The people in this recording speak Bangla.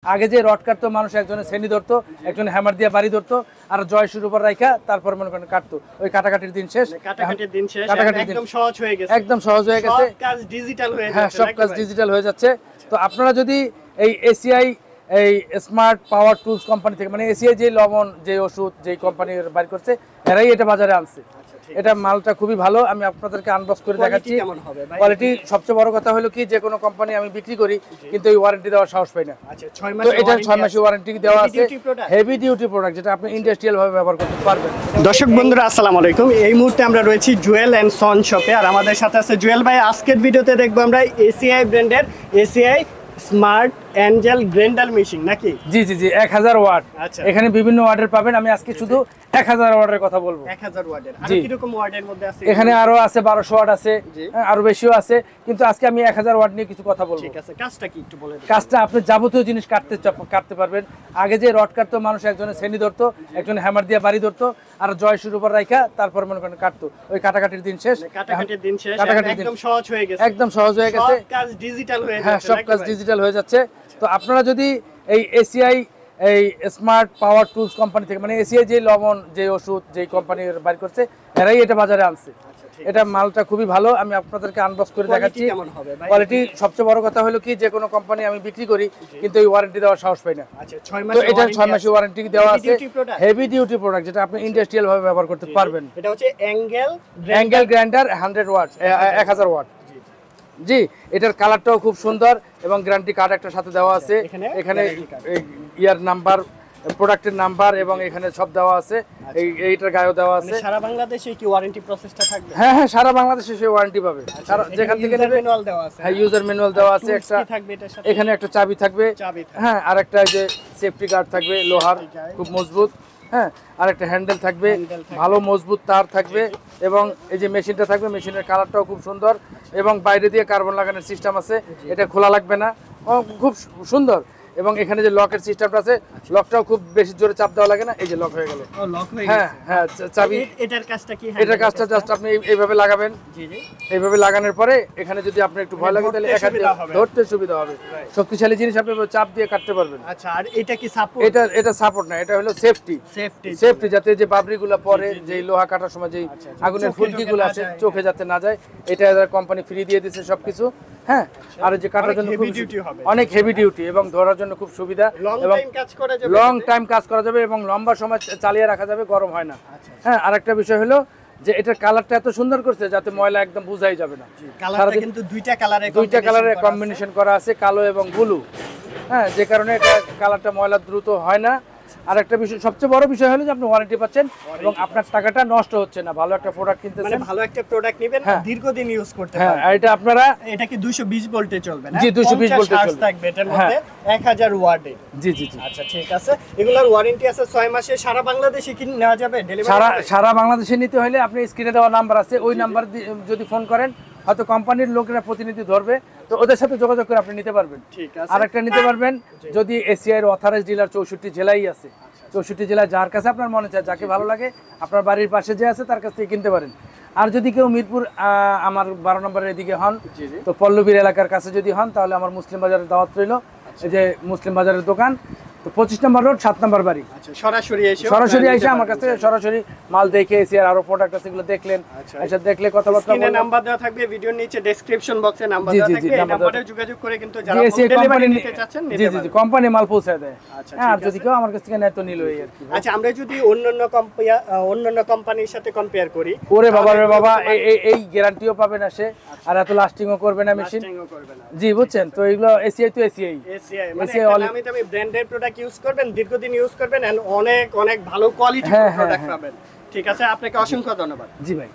আগে যে রড কাটতো মানুষ একজনে শ্রেণী ধরতো, একজনে হ্যামার দিয়ে বাড়ি ধরতো আর জয় শুরুর উপর রাখা তারপর মনে করেন কাটতো। ওই কাটাকাটির দিন শেষ, কাটাকাটির দিন শেষ, একদম সহজ হয়ে গেছে, একদম সহজ হয়ে গেছে, সব কাজ ডিজিটাল হয়ে হ্যাঁ যাচ্ছে, সব কাজ ডিজিটাল হয়ে যাচ্ছে। তো আপনারা যদি এই এসিআই এই স্মার্ট পাওয়ার টুলস কোম্পানি থেকে, মানে এসিআই যে লবণ যে ওষুধ যে কোম্পানির বাইর করছে এরাই এটা বাজারে আনছে। এটা মালটা খুবই ভালো, আমি আপনাদেরকে আনবক্স করে দেখাচ্ছি। কোয়ালিটি সবচেয়ে বড় কথা হলো কি, যে কোনো কোম্পানি আমি বিক্রি করি কিন্তু এই ওয়ারেন্টি দেওয়ার সাহস পাই না। তো এটা 6 মাসের ওয়ারেন্টি দেওয়া আছে, হেভি ডিউটি প্রোডাক্ট, যেটা আপনি ইন্ডাস্ট্রিয়াল ভাবে ব্যবহার করতে পারবেন। দর্শক বন্ধুরা আসসালামু আলাইকুম, এই মুহূর্তে আমরা রয়েছি জুয়েল এন্ড সন শপে, আর আমাদের সাথে আছে জুয়েল ভাই। আজকের ভিডিওতে দেখবো আমরা এসিআই ব্র্যান্ডের ACI smart Angel grinder machine নাকি? জি জি জি, 1000 ওয়াট। আচ্ছা, এখানে বিভিন্ন ওয়াটের পাবেন, আমি আজকে শুধু 1000 ওয়াটের কথা বলবো। 1000 ওয়াটের আর কি রকম ওয়াটের মধ্যে আছে? এখানে আরো আছে 1200 ওয়াট আছে, আরো বেশিও আছে, কিন্তু আজকে আমি 1000 ওয়াট নিয়ে কিছু কথা বলবো। ঠিক আছে, কাজটা কি একটু বলে দিন। কাজটা আপনি যাবতীয় জিনিস কাটতে পারবেন। আগে যে রড কাটতো মানুষ একজনে শ্রেণী ধরতো, একজনে হ্যামার দিয়ে বাড়ি ধরতো আর জয় শুরুর উপর রাখা তারপর মনে করেন কাটতো। ওই কাটাকাটির দিন শেষ, কাটাকাটির দিন শেষ, একদম সহজ হয়ে গেছে, একদম সহজ হয়ে গেছে, সব কাজ ডিজিটাল হয়ে হ্যাঁ যাচ্ছে, সব কাজ ডিজিটাল হয়ে যাচ্ছে। তো আপনারা যদি এই এসিআই এই স্মার্ট পাওয়ার টুলস কোম্পানি থেকে, মানে এসিআই যে লবণ যে ওষুধ যে কোম্পানির বাইর করছে এরাই এটা বাজারে আনছে। এটা মালটা খুবই ভালো, আমি আপনাদেরকে আনবক্স করে দেখাচ্ছি। কোয়ালিটি সবচেয়ে বড় কথা হলো কি, যে কোনো কোম্পানি আমি বিক্রি করি কিন্তু এই ওয়ারেন্টি দেওয়ার সাহস পাই না। তো এটা 6 মাসের ওয়ারেন্টি দেওয়া আছে, হেভি ডিউটি প্রোডাক্ট, যেটা আপনি ইন্ডাস্ট্রিয়াল ভাবে ব্যবহার করতে পারবেন। এটা হচ্ছে অ্যাঙ্গেল গ্রাইন্ডার 100 ওয়াট, 1000 ওয়াট। জি, এটার কালারটাও খুব সুন্দর এবং গ্যারান্টি কার্ড একটা সাথে দেওয়া আছে। এখানে ইয়ার নাম্বার, প্রোডাক্টের নাম্বার এবং এখানে সব দেওয়া আছে। এইটার গায়েও দেওয়া আছে। সারা বাংলাদেশে কি ওয়ারেন্টি প্রসেসটা থাকবে? হ্যাঁ হ্যাঁ, সারা বাংলাদেশে সেই ওয়ারেন্টি পাবে। সারা যেখান থেকে নেবে ম্যানুয়াল দেওয়া আছে। হ্যাঁ, ইউজার ম্যানুয়াল দেওয়া আছে একটা। থাকবে এটার সাথে? এখানে একটা চাবি থাকবে, হ্যাঁ, আর একটা যে সেফটি গার্ড থাকবে লোহার, খুব মজবুত। হ্যাঁ, আর একটা হ্যান্ডেল থাকবে, ভালো মজবুত তার থাকবে, এবং এই যে মেশিনটা থাকবে, মেশিনের কালারটাও খুব সুন্দর এবং বাইরে দিয়ে কার্বন লাগানোর সিস্টেম আছে, এটা খোলা লাগবে না, খুব সুন্দর। এবং এখানে যে লকের সিস্টেমটা আছে, লকটাও খুব বেশি জোরে চাপ দেওয়া লাগে না, এই যে লক হয়ে গেল। হ্যাঁ হ্যাঁ, চাবি। এটার কাজটা কি? এটার কাজটা জাস্ট আপনি এইভাবে লাগাবেন। এইভাবে লাগানোর পরে এখানে যদি আপনি একটু ভয় লাগে তাহলে এখানে ধরতে সুবিধা হবে। শক্তিশালী জিনিস আপনি চাপ দিয়ে কাটতে পারবেন। আচ্ছা, আর এটা কি সাপোর্ট? এটা সাপোর্ট না, এটা হলো সেফটি, যাতে যে বাবরিগুলো পরে, যে লোহা কাটার সময় যে আগুনের ফুলকিগুলো আসে চোখে যাতে না যায়, এটা কোম্পানি ফ্রি দিয়ে দিয়েছে সবকিছু। হ্যাঁ, আর যে কাটার জন্য অনেক হেভি ডিউটি এবং ধরার জন্য খুব সুবিধা, এবং লং টাইম কাজ করা যাবে এবং লম্বা সময় চালিয়ে রাখা যাবে, গরম হয় না। হ্যাঁ, আরেকটা বিষয় হলো যে এটার কালারটা এত সুন্দর করছে যাতে ময়লা একদম বোঝাই যাবে না। কালারটা কিন্তু দুইটা কালারে কম্বিনেশন করা আছে, কালো এবং ব্লু। হ্যাঁ, যে কারণে এটা কালারটা ময়লা দ্রুত হয় না। আর একটা বিষয়, সবচেয়ে বড় বিষয় হলো যে আপনি ওয়ারেন্টি পাচ্ছেন এবং আপনার টাকাটা নষ্ট হচ্ছে না। ভালো একটা প্রোডাক্ট কিনতেছেন, মানে ভালো একটা প্রোডাক্ট নেবেন, দীর্ঘদিন ইউজ করতে পারবেন। হ্যাঁ, এটা আপনারা, এটা কি 220 ভোল্টে চলবে না? জি, 220 ভোল্টে চলবে, থাকবে এটার মধ্যে 1000 ওয়াটে। জি জি জি। আচ্ছা, ঠিক আছে। এগুলোর ওয়ারেন্টি আছে 6 মাসে। সারা বাংলাদেশে কি নেওয়া যাবে ডেলিভারি? সারা বাংলাদেশে নিতে হলে আপনি স্ক্রিনে দেওয়া নাম্বার আছে, ওই নাম্বার যদি ফোন করেন, হয়তো কোম্পানির লোকেরা প্রতিনিধি ধরবে, তো ওদের সাথে যোগাযোগ করে আপনি নিতে পারবেন। ঠিক আছে। আর একটা নিতে পারবেন যদি এসিআই এর অথরাইজড ডিলার 64 জেলায় আছে। 64 জেলা যার কাছে আপনার মনে চায়, যাকে ভালো লাগে, আপনার বাড়ির পাশে যে আছে তার কাছ থেকে কিনতে পারেন। আর যদি কেউ মিরপুর আমার 12 নম্বরের এদিকে হন, তো পল্লবীর এলাকার কাছে যদি হন, তাহলে আমার মুসলিম বাজারের দাওয়াত রইল। এই যে মুসলিম বাজারের দোকান, তো 25 নম্বর রোড 7 নম্বর বাড়ি। সরাসরি এসে আমার কাছে সরাসরি মাল দেখে এসে আর আরো প্রোডাক্ট আছে এগুলো দেখলেন, এসে দেখলে কথাবার্তা বললেন। নাম্বার দেওয়া থাকবে ভিডিওর নিচে, ডেসক্রিপশন বক্সে নাম্বার দেওয়া থাকবে, এই নম্বরে যোগাযোগ করে কিন্তু যারা ডেলিভারি নিতে চাচ্ছেন নিতে পারবেন। জি, কোম্পানি মাল পৌঁছে দেয়। আর যদি কেউ আমার কাছ থেকে নেয় তো নিলই আর কি। আচ্ছা, আমরা যদি অন্যান্য কোম্পানির সাথে কম্পেয়ার করি, ওরে বাবা, এই গ্যারান্টিও পাবে না সে, আর এত লাস্টিংও করবে না মেশিন। জি, বুঝছেন তো, এগুলো এসিআই তো এসিআই মানে আমি ব্র্যান্ডের প্রোডাক্ট ইউজ করবেন, দীর্ঘদিন ইউজ করবেন, অনেক ভালো কোয়ালিটি প্রোডাক্ট পাবেন। ঠিক আছে, আপনাকে অসংখ্য ধন্যবাদ। জি ভাই।